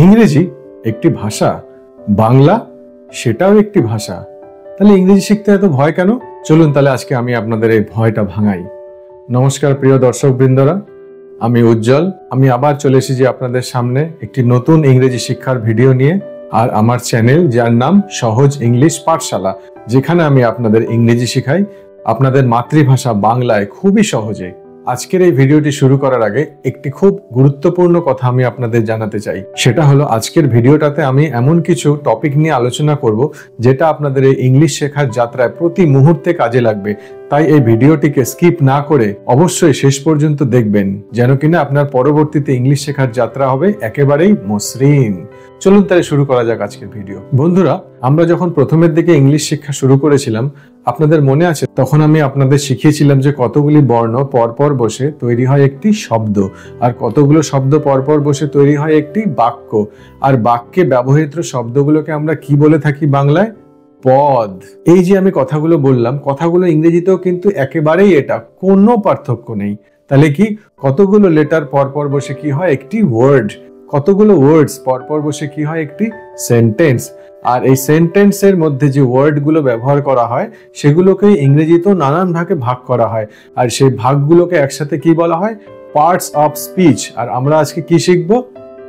ইংরেজি একটি ভাষা, বাংলা সেটাও একটি ভাষা। তাহলে ইংরেজি শিখতে এত ভয় কেন? চলুন তাহলে আজকে আমি আপনাদের এই ভয়টা ভাঙাই। নমস্কার প্রিয় দর্শক বৃন্দরা, আমি উজ্জ্বল। আমি আবার চলে এসেছি আপনাদের সামনে একটি নতুন ইংরেজি শিক্ষার ভিডিও নিয়ে। আর আমার চ্যানেল, যার নাম সহজ ইংলিশ পাঠশালা, যেখানে আমি আপনাদের ইংরেজি শেখাই আপনাদের মাতৃভাষা বাংলায় খুবই সহজে। আজকের এই ভিডিওটি শুরু করার আগে একটি খুব গুরুত্বপূর্ণ কথা আমি আপনাদের জানাতে চাই। সেটা হলো, আজকের ভিডিওটাতে আমি এমন কিছু টপিক নিয়ে আলোচনা করব যেটা আপনাদের এই ইংলিশ শেখার যাত্রায় প্রতি মুহূর্তে কাজে লাগবে। তাই এই ভিডিওটিকে স্কিপ না করে অবশ্যই শেষ পর্যন্ত দেখবেন, যেন কিনা আপনার পরবর্তীতে ইংলিশ শেখার যাত্রা হবে একেবারেই মসৃণ। চলুন তাহলে শুরু করা যাক আজকের ভিডিও। বন্ধুরা, আমরা যখন প্রথমের দিকে ইংলিশ শিক্ষা শুরু করেছিলাম, আপনাদের মনে আছে তখন আমি আপনাদের শিখিয়েছিলাম যে কতগুলি বর্ণ পরপর বসে তৈরি হয় একটি শব্দ, আর কতগুলো শব্দ পরপর বসে তৈরি হয় একটি বাক্য। আর বাক্যে ব্যবহৃত শব্দগুলোকে আমরা কি বলে থাকি বাংলায়? পদ। এই যে আমি কথাগুলো বললাম, কথাগুলো ইংরেজিতেও কিন্তু একেবারেই এটা, কোনো পার্থক্য নেই। তাহলে কি, কতগুলো লেটার পরপর বসে কি হয়? একটি ওয়ার্ড। কতগুলো ওয়ার্ডস পরপর বসে কি হয়? একটি সেন্টেন্স। আর এই সেন্টেন্সের মধ্যে যে ওয়ার্ডগুলো ব্যবহার করা হয় সেগুলোকে ইংরেজিতেও নানান ভাগে ভাগ করা হয়, আর সেই ভাগগুলোকে একসাথে কি বলা হয়? Parts of speech. আর আমরা আজকে কি শিখবো?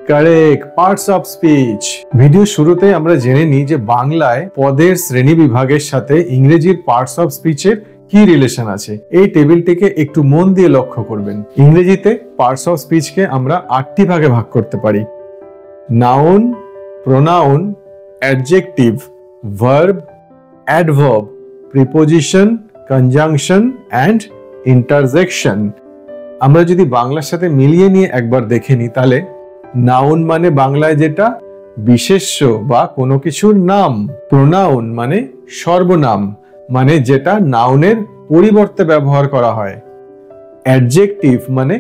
Correct, parts of speech. Video শুরুতে আমরা জেনে নিই যে বাংলায় পদের শ্রেণী বিভাগের সাথে ইংরেজির পার্টস অফ স্পিচের কি রিলেশন আছে। এই টেবিলটিকে একটু মন দিয়ে লক্ষ্য করবেন। ইংরেজিতে পার্টস অফ স্পিচকে আমরা 8টি ভাগে ভাগ করতে পারি: noun, pronoun, adjective, verb, adverb, preposition, conjunction and interjection. আমরা যদি বাংলার সাথে মিলিয়ে নিয়ে একবার দেখে নিই, তাহলে নাউন মানে বাংলায় যেটা বিশেষ্য বা কোনো কিছুর নাম। প্রোনাউন মানে সর্বনাম, মানে যেটা নাউনের পরিবর্তে ব্যবহার করা হয়। অ্যাডজেক্টিভ মানে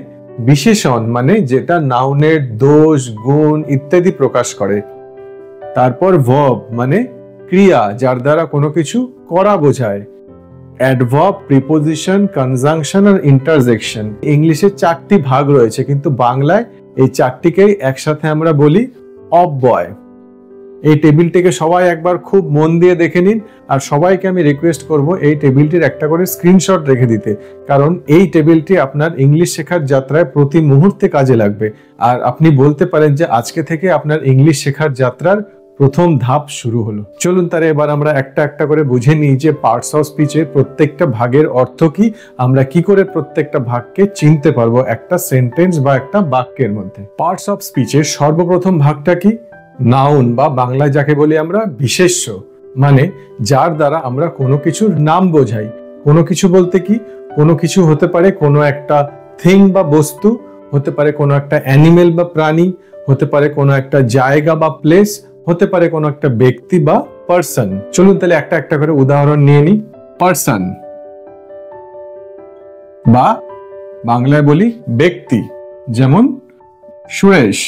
বিশেষণ, মানে যেটা নাউনের দোষ, গুণ ইত্যাদি প্রকাশ করে। তারপর ভার্ব মানে ক্রিয়া, যার দ্বারা কোনো কিছু করা বোঝায়। অ্যাডভার্ব, প্রিপোজিশন, কনজাংশন আর ইন্টারজেকশন। ইংলিশে 4টি ভাগ রয়েছে, কিন্তু বাংলায় এই 4টিকেই একসাথে আমরা বলি অব্যয়। এই টেবিলটিকে সবাই একবার খুব মন দিয়ে দেখে নিন, আর সবাইকে আমি রিকোয়েস্ট করব এই টেবিলটির একটা করে স্ক্রিনশট রেখে দিতে, কারণ এই টেবিলটি আপনার ইংলিশ শেখার যাত্রায় প্রতি মুহূর্তে কাজে লাগবে। আর আপনি বলতে পারেন যে আজকে থেকে আপনার ইংলিশ শেখার যাত্রার প্রথম ধাপ শুরু হলো। চলুন তাহলে এবার আমরা একটা একটা করে বুঝে নিই যে পার্টস অফ স্পিচের প্রত্যেকটা ভাগের অর্থ কি, আমরা কি করে প্রত্যেকটা ভাগকে চিনতে পারবো একটা সেন্টেন্স বা একটা বাক্যের মধ্যে। পার্টস অফ স্পিচের সর্বপ্রথম ভাগটা কি? নাউন, বা বাংলায় যাকে বলি আমরা বিশেষ্য, মানে যার দ্বারা আমরা কোনো কিছুর নাম বোঝাই। কোনো কিছু বলতে কি, কোনো কিছু হতে পারে কোনো একটা থিং বা বস্তু, হতে পারে কোনো একটা অ্যানিমেল বা প্রাণী, হতে পারে কোনো একটা জায়গা বা প্লেস, হতে পারে কোনো একটা ব্যক্তি বা পার্সন। চলুন তাহলে একটা একটা করে উদাহরণ নিয়ে নিই। পার্সন বা বাংলায় বলি ব্যক্তি, যেমন সুরেশ।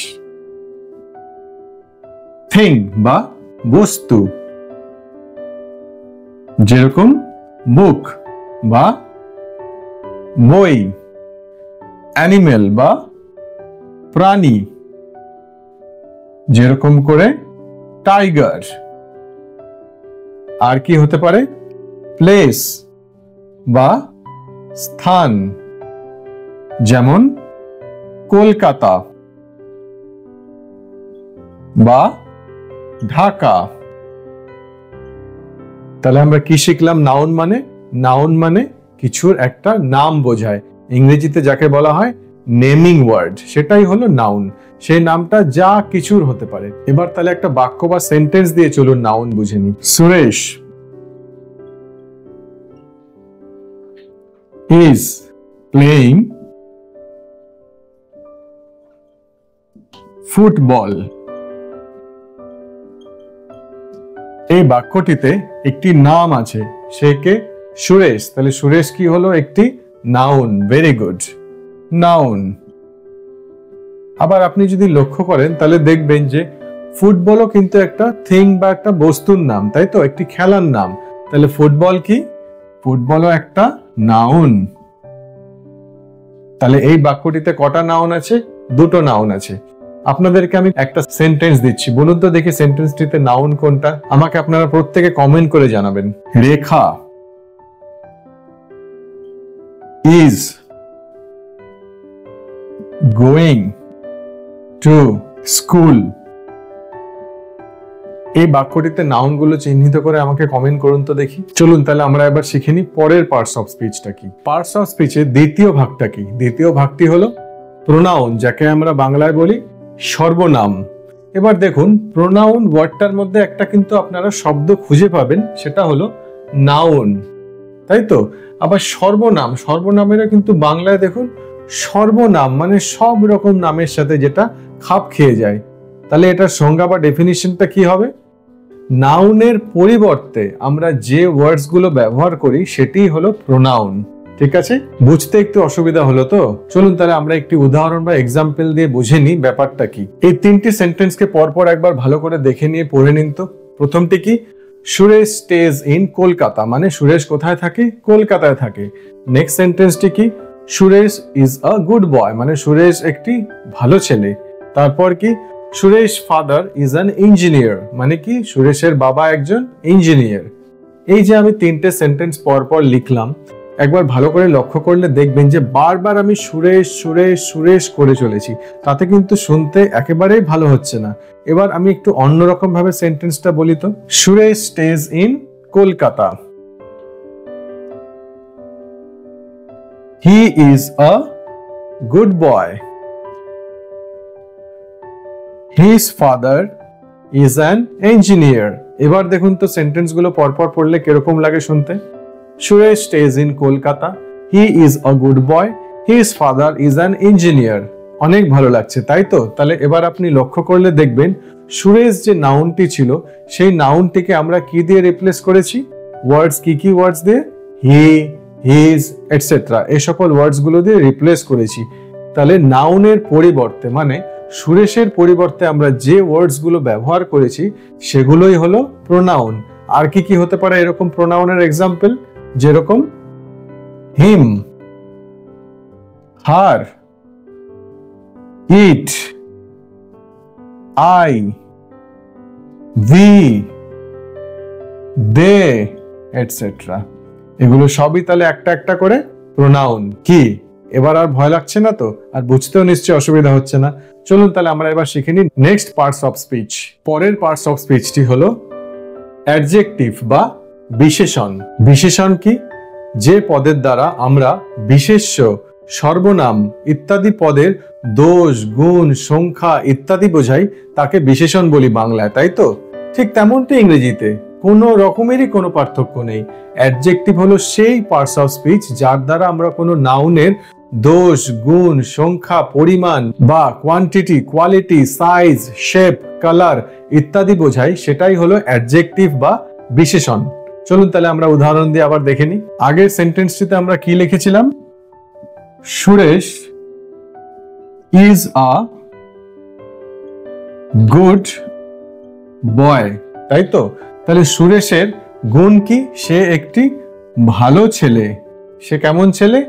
থিং বা বস্তু, যেরকম বুক বা বই। অ্যানিমেল বা প্রাণী, যেরকম করে টাইগার। আর কি হতে পারে? প্লেস বা স্থান, যেমন কলকাতা বা ঢাকা। তাহলে আমরা কি শিখলাম? নাউন মানে কিছুর একটা নাম বোঝায়। ইংরেজিতে যাকে বলা হয় নেমিং ওয়ার্ড, সেটাই হলো নাউন। সেই নামটা যা কিছুর হতে পারে। এবার তাহলে একটা বাক্য বা সেন্টেন্স দিয়ে চলুন নাউন বুঝে নিই। Suresh is playing football। এই বাক্যটিতে একটি নাম আছে, সে কে? সুরেশ। তাহলে সুরেশ কি হলো? একটি নাউন। Very good, noun. আবার আপনি যদি লক্ষ্য করেন তাহলে দেখবেন যে ফুটবলও কিন্তু একটা থিং বা একটা বস্তুর নাম, তাই তো? একটি খেলার নাম। তাহলে ফুটবল কি? ফুটবলও একটা নাউন। তাহলে এই বাক্যটিতে কটা নাউন আছে? দুটো নাউন আছে। আপনাদেরকে আমি একটা সেন্টেন্স দিচ্ছি, বলুন তো দেখি সেন্টেন্সটিতে নাউন কোনটা। আমাকে আপনারা প্রত্যেকে কমেন্ট করে জানাবেন। রেখা ইজ গোয়িং টু স্কুল। এই বাক্যটিতে নাউন গুলো চিহ্নিত করে আমাকে কমেন্ট করুন তো দেখি। চলুন তাহলে আমরা এবার শিখে নিই পরের পার্টস অফ স্পিচটা কি। পার্টস অফ স্পিচের দ্বিতীয় ভাগটা কি? দ্বিতীয় ভাগটি হলো প্রোনাউন, যাকে আমরা বাংলায় বলি সর্বনাম। এবার দেখুন, প্রোনাউন ওয়ার্ডটার মধ্যে একটা কিন্তু আপনারা শব্দ খুঁজে পাবেন, সেটা হলো নাউন, তাই তো? আবার সর্বনাম, সর্বনামেরও কিন্তু বাংলায় দেখুন সর্বনাম মানে সব রকম নামের সাথে যেটা খাপ খেয়ে যায়। তাহলে এটার সংজ্ঞা বা ডেফিনিশনটা কি হবে? নাউনের পরিবর্তে আমরা যে ওয়ার্ডস গুলো ব্যবহার করি সেটি হলো প্রোনাউন। ঠিক আছে, বুঝতে একটু অসুবিধা হলো তো? চলুন তাহলে আমরা একটি উদাহরণ বা এক্সাম্পল দিয়ে বুঝে নিই ব্যাপারটা কি। এই তিনটি সেন্টেন্সকে পরপর একবার ভালো করে দেখে নিয়ে পড়ে নিন তো। প্রথমটি কি? সুরেশ স্টেজ ইন কলকাতা, মানে সুরেশ কোথায় থাকে? কলকাতায় থাকে। নেক্সট সেন্টেন্সটি কি? Suresh is a good boy, মানে সুরেশ একটি ভালো ছেলে। তারপর কি? Suresh father is an engineer, মানে কি সুরেশের বাবা একজন ইঞ্জিনিয়ার। এই যে আমি তিনটে সেন্টেন্স পরপর লিখলাম, একবার ভালো করে লক্ষ্য করলে দেখবেন যে বারবার আমি সুরেশ সুরেশ সুরেশ করে চলেছি, তাতে কিন্তু শুনতে একেবারেই ভালো হচ্ছে না। এবার আমি একটু অন্যরকম ভাবে সেন্টেন্সটা বলি তো। Suresh stage in Kolkata. He is a good boy. His father is an engineer. এবার দেখুন তো সেন্টেন্স গুলো পরপর পড়লে কিরকম লাগে শুনতে। Suresh stage in Kolkata, he is a good boy, his father is an engineer. অনেক ভালো লাগছে, তাই তো? তাহলে এবার আপনি লক্ষ্য করলে দেখবেন সুরেশ যে নাউনটি ছিল সেই নাউনটিকে আমরা কি দিয়ে রিপ্লেস করেছি? ওয়ার্ডস, কি কি ওয়ার্ডস দিয়ে? হি, হিজ এটসেট্রা, এই সকল ওয়ার্ডস গুলো দিয়ে রিপ্লেস করেছি। তাহলে নাউনের পরিবর্তে মানে সুরেশের পরিবর্তে আমরা যে ওয়ার্ডস গুলো ব্যবহার করেছি সেগুলোই হলো প্রোনাউন। আর কি কি হতে পারে এরকম প্রোনাউনের এক্সাম্পল? যেরকম হিম, হার, ইট, আই, উই, দে এটসেট্রা। এগুলো সবই তাহলে একটা একটা করে প্রোনাউন। কি এবার আর ভয় লাগছে না তো? আর বুঝতেও নিশ্চয়ই অসুবিধা হচ্ছে না? চলুন তাহলে আমরা এবার শিখে নিই নেক্সট পার্টস অফ স্পিচ। পরের পার্টস অফ স্পিচটি হলো অ্যাডজেক্টিভ বা বিশেষণ। বিশেষণ কি? যে পদের দ্বারা আমরা বিশেষ্য, সর্বনাম ইত্যাদি পদের দোষ, গুণ, সংখ্যা ইত্যাদি বোঝাই তাকে বিশেষণ বলি বাংলায়, তাই তো? ঠিক তেমনটি ইংরেজিতে কোনো রকমেরই কোনো পার্থক্য নেই। অ্যাডজেক্টিভ হলো সেই পার্টস অফ স্পিচ যার দ্বারা আমরা কোনো নাউনের দোষ, গুণ, সংখ্যা, পরিমাণ বা quantity, quality, size, shape, colour ইত্যাদি বোঝাই, সেটাই হলো অ্যাডজেক্টিভ বা বিশেষণ। চলুন তাহলে আমরা উদাহরণ দিয়ে আবার দেখে নিই। আগের সেন্টেন্সটিতে আমরা কি লিখেছিলাম? Suresh is a good boy, তাই তো? তাহলে সুরেশের গুণ কি? সে একটি ভালো ছেলে। সে কেমন ছেলে?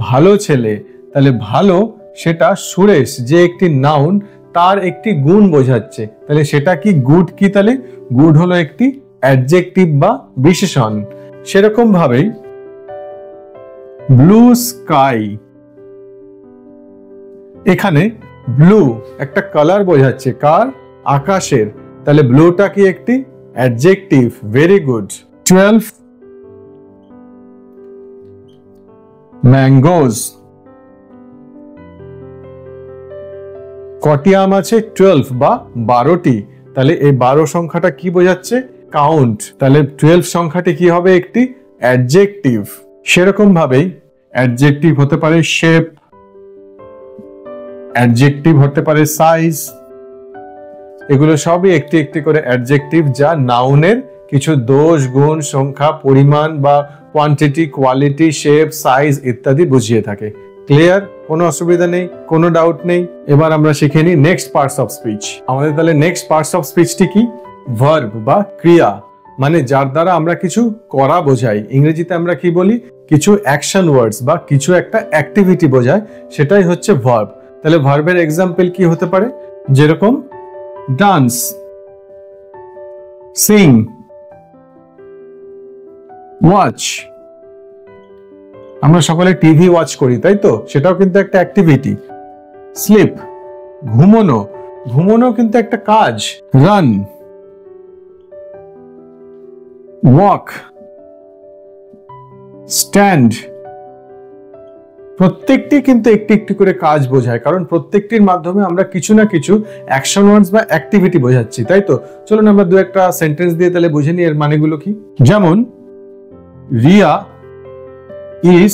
ভালো ছেলে। তাহলে ভালো, সেটা সুরেশ যে একটি নাউন তার একটি গুণ বোঝাচ্ছে। তাহলে সেটা কি? গুড কি? তাহলে গুড হলো একটি অ্যাডজেক্টিভ বা বিশেষণ। সেরকম ভাবেই ব্লু স্কাই, এখানে ব্লু একটা কালার বোঝাচ্ছে, কার? আকাশের। তাহলে ব্লুটা কি? একটি অ্যাডজেক্টিভ। Very good. 12 ম্যাঙ্গোজ। কটি আম আছে? 12 বা 12টি। তাহলে এই 12 সংখ্যাটা কি বোঝাচ্ছে? কাউন্ট। তাহলে 12 সংখ্যাটি কি হবে? একটি অ্যাডজেক্টিভ। সেরকম ভাবেই অ্যাডজেক্টিভ হতে পারে শেপ, অ্যাডজেক্টিভ হতে পারে সাইজ। এগুলো সবই একটি একটি করে অ্যাডজেক্টিভ যা নাউনের কিছু দোষ, গুণ, সংখ্যা, পরিমাণ বা কোয়ান্টিটি, কোয়ালিটি, শেপ, সাইজ ইত্যাদি বুঝিয়ে থাকে। ক্লিয়ার? কোনো অসুবিধা নেই, কোনো ডাউট নেই। এবার আমরা শিখে নিই নেক্সট পার্টস অফ স্পিচ। আমাদের তাহলে নেক্সট পার্টস অফ স্পিচটি কি? ভার্ব বা ক্রিয়া, মানে যার দ্বারা আমরা কিছু করা বোঝাই। ইংরেজিতে আমরা কি বলি? কিছু অ্যাকশন ওয়ার্ডস বা কিছু একটা অ্যাক্টিভিটি বোঝায়, সেটাই হচ্ছে ভার্ব। তাহলে ভার্বের এক্সাম্পল কি হতে পারে? যেরকম ডান্স, সিং, ওয়াচ। আমরা সকলে টিভি ওয়াচ করি, তাই তো? সেটাও কিন্তু একটা অ্যাক্টিভিটি। স্লিপ, ঘুমানো, ঘুমানো কিন্তু একটা কাজ। রান, ওয়াক, স্ট্যান্ড, প্রত্যেকটি কিন্তু একটি একটি করে কাজ বোঝায়, কারণ প্রত্যেকটির মাধ্যমে আমরা কিছু না কিছু অ্যাকশন ওয়ার্ডস বা অ্যাক্টিভিটি বোঝাচ্ছি, তাই তো? চলুন আমরা দু একটা সেন্টেন্স দিয়ে তাহলে বুঝে নিই এর মানেগুলো কি। যেমন রিয়া ইজ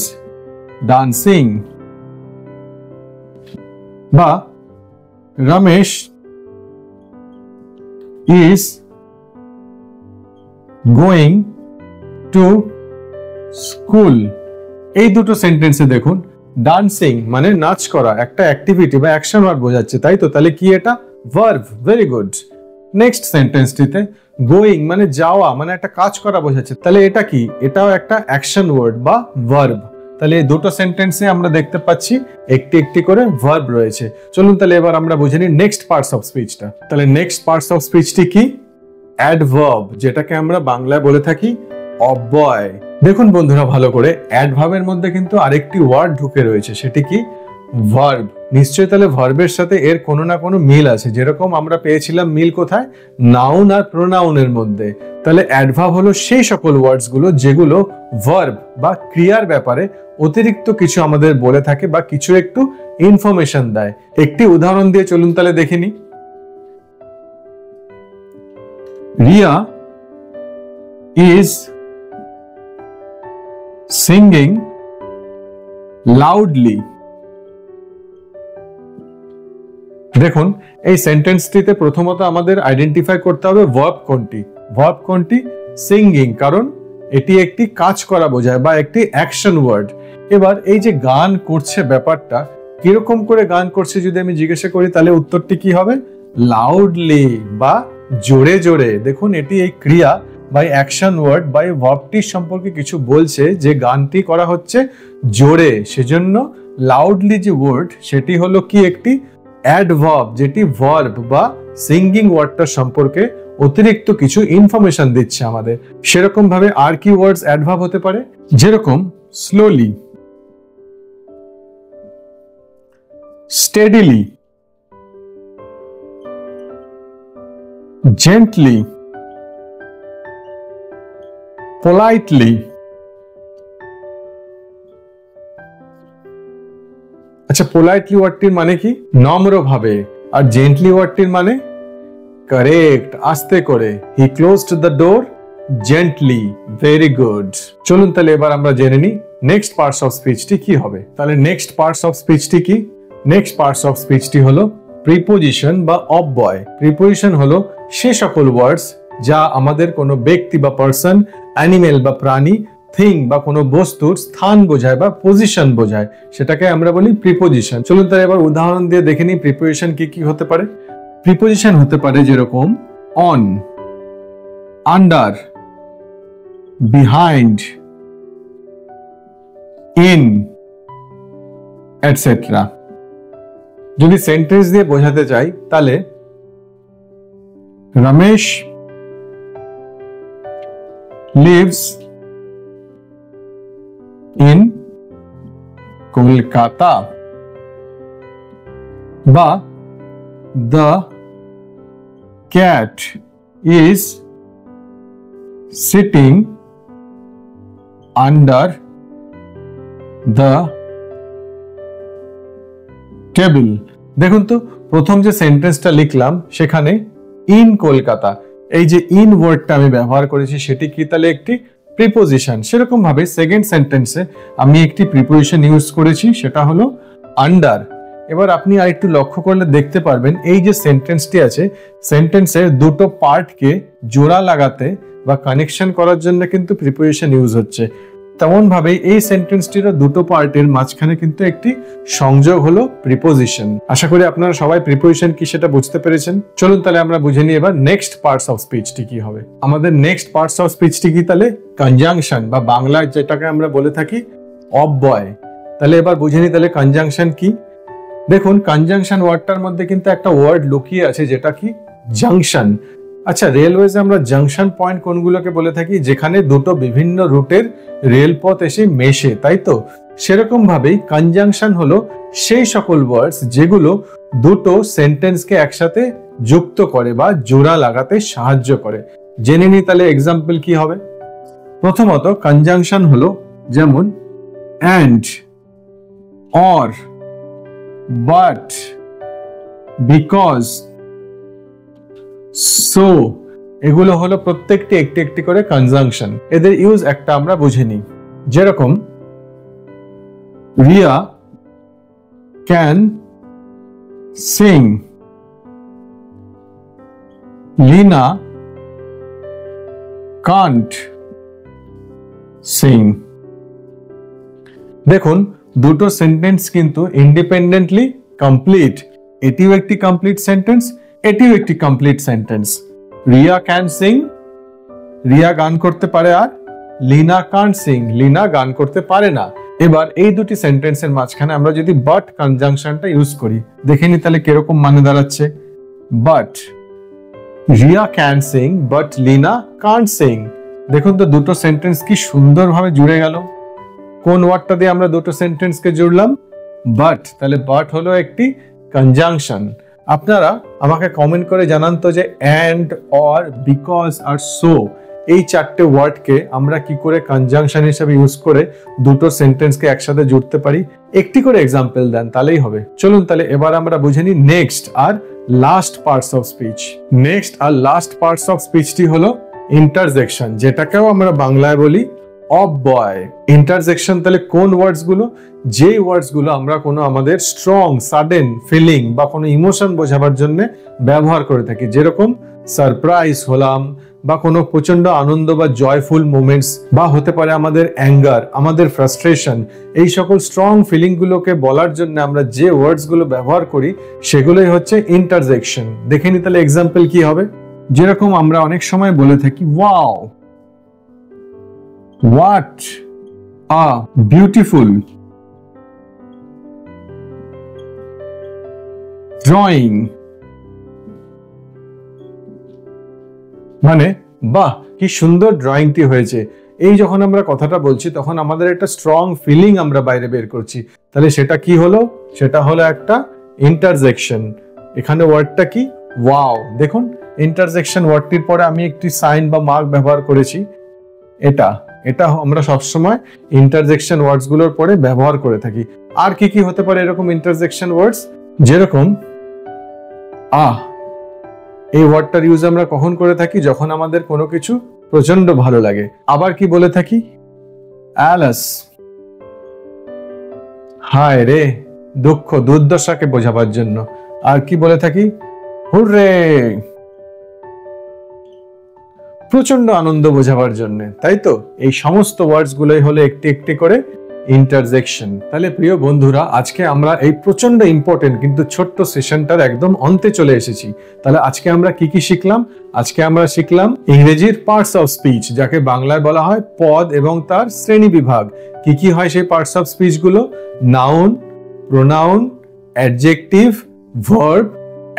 ডান্সিং, বা Ramesh is going to school. এই দুটো সেন্টেন্সে দেখুন ডান্সিং মানে নাচ করা, একটা অ্যাক্টিভিটি বা অ্যাকশন ওয়ার্ড বোঝাচ্ছে, তাই তো? তাহলে কি এটা? ভার্ব। Very good. নেক্সট সেন্টেন্সটিতে গোয়িং মানে যাওয়া, মানে একটা কাজ করা বোঝাচ্ছে, তাহলে এটা কি? এটাও একটা অ্যাকশন ওয়ার্ড বা ভার্ব। তাহলে এই দুটো সেন্টেন্সে আমরা দেখতে পাচ্ছি একটি একটি করে ভার্ব রয়েছে। চলুন তাহলে এবার আমরা বুঝে নিই নেক্সট পার্টস অফ স্পিচটা। তাহলে নেক্সট পার্টস অফ স্পিচটি কি? অ্যাডভার্ব, যেটাকে আমরা বাংলায় বলে থাকি অব্যয়। দেখুন বন্ধুরা ভালো করে, অ্যাডভার্বের মধ্যে কিন্তু আরেকটি ওয়ার্ড ঢুকে রয়েছে, সেটি কি? ভার্ব। নিশ্চয়ই তাহলে ভার্বের সাথে এর কোনো না কোনো মিল আছে, যেরকম আমরা পেয়েছিলাম মিল কোথায়? নাউন আর প্রোনাউনের মধ্যে। তাহলে অ্যাডভার্ব হলো সেই সকল ওয়ার্ডস গুলো যেগুলো ভার্ব বা ক্রিয়ার ব্যাপারে অতিরিক্ত কিছু আমাদের বলে থাকে বা কিছু একটু ইনফরমেশন দেয়। একটি উদাহরণ দিয়ে চলুন তাহলে দেখে নিই। Riya is singing loudly। দেখুন এই সেন্টেন্সটিতে প্রথমত আমাদের আইডেন্টিফাই করতে হবে ভার্ব কোনটি। ভার্ব কোনটি? সিঙ্গিং, কারণ এটি একটি কাজ করা বোঝায় বা একটি অ্যাকশন ওয়ার্ড। এবার এই যে গান করছে ব্যাপারটা, কিরকম করে গান করছে যদি আমি জিজ্ঞাসা করি, তাহলে উত্তরটি কি হবে? লাউডলি বা জোরে জোরে। দেখুন এটি এই ক্রিয়া বা অ্যাকশন ওয়ার্ড বা ভার্বটির সম্পর্কে কিছু বলছে, যে গানটি করা হচ্ছে জোরে, সেজন্য লাউডলি যে ওয়ার্ড সেটি হলো কি? একটি অ্যাডভার্ব, যেটি ভার্ব বা সিঙ্গিং ওয়ার্ডটার সম্পর্কে অতিরিক্ত কিছু ইনফরমেশন দিচ্ছে আমাদের। সেরকম ভাবে আর কি ওয়ার্ডস অ্যাডভার্ব হতে পারে? যেরকম স্লোলি, স্টেডিলি, জেন্টলি, politely। আচ্ছা, পোলাইটলি ওয়ার্ডটির মানে কি? নম্রভাবে। আর জেন্টলি ওয়ার্ডটির মানে? কারেক্ট, আস্তে করে। He closed the door gently. Very good. চলুন তাহলে এবার আমরা জেনে নিই নেক্সট পার্টস অফ স্পিচটি কি হবে। তাহলে নেক্সট পার্টস অফ স্পিচটি কি? নেক্সট পার্টস অফ স্পিচটি হলো প্রিপোজিশন বা অব্যয়। প্রিপোজিশন হলো সে সকল ওয়ার্ডস যা আমাদের কোনো ব্যক্তি বা পার্সন, অ্যানিমেল বা প্রাণী, থিং বা কোনো বস্তুর স্থান বোঝায় বা পজিশন বোঝায়, সেটাকে আমরা বলি প্রিপোজিশন। চলুন তাহলে এবার উদাহরণ দিয়ে দেখে নিই প্রিপোজিশন কি কি হতে পারে। প্রিপোজিশন হতে পারে যেরকম on, under, behind, in, etcetera. যদি সেন্টেন্স দিয়ে বোঝাতে চাই তাহলে রমেশ lives in Kolkata, বা the cat is sitting under the table। দেখুন তো প্রথম যে সেন্টেন্সটা লিখলাম সেখানে ইন কলকাতা, এই যে ইন ওয়ার্ডটা আমি ব্যবহার করেছি সেটি কি? তাহলে একটি প্রিপোজিশন। সেরকম ভাবে সেকেন্ড সেন্টেন্সে আমি একটি প্রিপোজিশন ইউজ করেছি, সেটা হলো আন্ডার। এবার আপনি আরেকটু লক্ষ্য করলে দেখতে পারবেন এই যে সেন্টেন্সটি আছে, সেন্টেন্সের দুটো পার্টকে জোড়া লাগাতে বা কানেকশন করার জন্য কিন্তু প্রিপোজিশন ইউজ হচ্ছে। তেমন ভাবে এই সেন্টেন্সটির দুটো পার্টের মাঝখানে কিন্তু একটি সংযোগ হলো প্রিপোজিশন। আশা করি আপনারা সবাই প্রিপোজিশন কি সেটা বুঝতে পেরেছেন। চলুন তাহলে আমরা বুঝে নিই এবার নেক্সট পার্টস অফ স্পিচটি কি হবে। আমাদের নেক্সট পার্টস অফ স্পিচটি কি? তাহলে কনজাংশন বা বাংলায় যেটাকে আমরা বলে থাকি অব্যয়। তাহলে এবার বুঝে নিই তাহলে কনজাংশন কি। দেখুন কনজাংশন ওয়ার্ডটার মধ্যে কিন্তু একটা ওয়ার্ড লুকিয়ে আছে, যেটা কি জাংশন। আচ্ছা, রেলওয়েজে আমরা জাংশন পয়েন্ট কোনগুলোকে বলে থাকি? যেখানে দুটো বিভিন্ন রুটের রেলপথ এসে মেশে, তাই তো? সেরকম ভাবেই কনজাংশন হলো সেই সকল ওয়ার্ডস যেগুলো দুটো সেন্টেন্সকে একসাথে যুক্ত করে বা জোড়া লাগাতে সাহায্য করে। জেনে নি তাহলে এক্সাম্পল কি হবে। প্রথমত কনজাংশন হলো যেমন and, or, but, because, so, এগুলো হলো প্রত্যেকটি একটি একটি করে কনজাংশন। এদের ইউজ একটা আমরা বুঝে নিই। যেরকম Riya can sing, Leena can't sing. দেখুন দুটো সেন্টেন্স কিন্তু ইন্ডিপেন্ডেন্টলি কমপ্লিট। এটিও একটি কমপ্লিট সেন্টেন্স, এটিও একটি complete sentence. Riya can Singh, Riya গান করতে পারে, আর লিনা কান্ট সিং, লিনা গান করতে পারে না। এবার এই দুটি সেন্টেন্সের মাঝখানে আমরা যদি বাট কনজাংশনটা ইউজ করি, দেখে নি তাহলে কিরকম মানে দাঁড়াচ্ছে। But Riya can sing but Leena can't sing. দেখুন তো দুটো সেন্টেন্স কি সুন্দরভাবে জুড়ে গেল। কোন ওয়ার্ডটা দিয়ে আমরা দুটো সেন্টেন্সকে জুড়লাম? বাট। তাহলে বাট হলো একটি কনজাংশন। আপনারা আমাকে কমেন্ট করে জানান তো যে অ্যান্ড, অর, বিকজ আর সো এই চারটে ওয়ার্ডকে আমরা কি করে কনজাংশন হিসেবে ইউজ করে দুটো সেন্টেন্সকে একসাথে জুড়তে পারি। একটি করে এক্সাম্পল দেন তাহলেই হবে। চলুন তাহলে এবার আমরা বুঝে নিই নেক্সট আর last parts of speech. Next আর লাস্ট পার্টস অফ স্পিচটি হলো ইন্টারজেকশন, যেটাকেও আমরা বাংলায় বলি অব্যয়। ইন্টারজেকশন তাহলে কোন ওয়ার্ডস গুলো? যে ওয়ার্ডস গুলো আমরা কোনো আমাদের স্ট্রং সাডেন ফিলিং বা কোনো ইমোশন বোঝাবার জন্য ব্যবহার করে থাকি। যেরকম সারপ্রাইজ হলাম, বা কোনো প্রচন্ড আনন্দ বা জয়ফুল মোমেন্টস, বা হতে পারে আমাদের অ্যাঙ্গার, আমাদের ফ্রাস্ট্রেশন। এই সকল স্ট্রং ফিলিং গুলোকে বলার জন্য আমরা যে ওয়ার্ডস গুলো ব্যবহার করি সেগুলোই হচ্ছে ইন্টারজেকশন। দেখে নি তাহলে এক্সাম্পল কি হবে। যেরকম আমরা অনেক সময় বলে থাকি wow, what a beautiful drawing, মানে বাহ কি সুন্দর ড্রয়িংটি হয়েছে। এই যখন আমরা কথাটা বলছি তখন আমাদের একটা স্ট্রং ফিলিং আমরা বাইরে বের করছি। তাহলে সেটা কি হলো? সেটা হলো একটা ইন্টারজেকশন। এখানে ওয়ার্ডটা কি? ওয়াও। দেখুন ইন্টারজেকশন ওয়ার্ডটির পরে আমি একটি সাইন বা মার্ক ব্যবহার করেছি। এটা আমরা সবসময় ইন্টারজেকশন ওয়ার্ডস গুলোর পরে ব্যবহার করে থাকি। আর কি কি হতে পারে এরকম ইন্টারজেকশন ওয়ার্ডস? যেরকম এই ওয়ার্ডটার ইউজ আমরা কখন করে থাকি? যখন আমাদের কোনো কিছু প্রচন্ড ভালো লাগে। আবার কি বলে থাকি? অ্যালাস, হায় রে, দুঃখ দুর্দশাকে বোঝাবার জন্য। আর কি বলে থাকি? হুররে, প্রচন্ড আনন্দ বোঝাবার জন্য, তাই তো? এই সমস্ত ওয়ার্ডস গুলোই হলো একটি একটি করে ইন্টারজেকশন। তাহলে প্রিয় বন্ধুরা, আজকে আমরা এই প্রচন্ড ইম্পর্টেন্ট কিন্তু ছোট্ট সেশনটার একদম অন্তে চলে এসেছি। তাহলে আজকে আমরা কি কি শিখলাম? আজকে আমরা শিখলাম ইংরেজির পার্টস অফ স্পিচ, যাকে বাংলায় বলা হয় পদ এবং তার শ্রেণী বিভাগ। কি কি হয় সেই পার্টস অফ স্পিচ গুলো? Noun, pronoun, adjective, verb,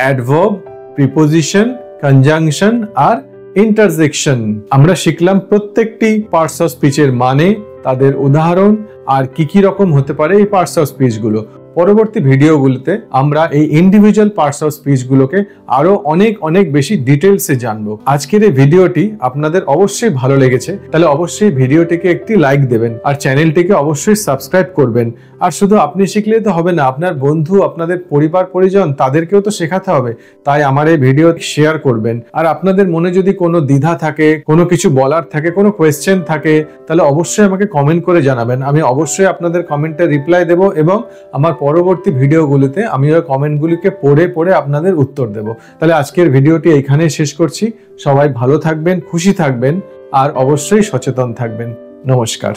adverb, preposition, conjunction আর ইন্টারজেকশন। আমরা শিখলাম প্রত্যেকটি পার্টস অফ স্পিচের মানে, তাদের উদাহরণ আর কি কি রকম হতে পারে এই পার্টস অফ স্পিচ গুলো। পরবর্তী ভিডিওগুলোতে আমরা এই ইন্ডিভিজুয়াল পার্টস অফ স্পিচ গুলোকে আরো অনেক অনেক বেশি ডিটেলসে জানবো। আজকের এই ভিডিওটি আপনাদের অবশ্যই ভালো লেগেছে, তাহলে অবশ্যই ভিডিওটিকে একটি লাইক দেবেন আর চ্যানেলটিকে অবশ্যই সাবস্ক্রাইব করবেন। আর শুধু আপনি শিখলেই তো হবে না, আপনার বন্ধু, আপনাদের পরিবার পরিজন, তাদেরকেও তো শেখাতে হবে। তাই আমার এই ভিডিও শেয়ার করবেন। আর আপনাদের মনে যদি কোনো দ্বিধা থাকে, কোনো কিছু বলার থাকে, কোনো কোয়েশ্চেন থাকে, তাহলে অবশ্যই আমাকে কমেন্ট করে জানাবেন। আমি অবশ্যই আপনাদের কমেন্টে রিপ্লাই দেব এবং আমার পরবর্তী ভিডিওগুলোতে আমি ওই কমেন্টগুলিকে পড়ে পড়ে আপনাদের উত্তর দেব। তাহলে আজকের ভিডিওটি এইখানেই শেষ করছি। সবাই ভালো থাকবেন, খুশি থাকবেন আর অবশ্যই সচেতন থাকবেন। নমস্কার।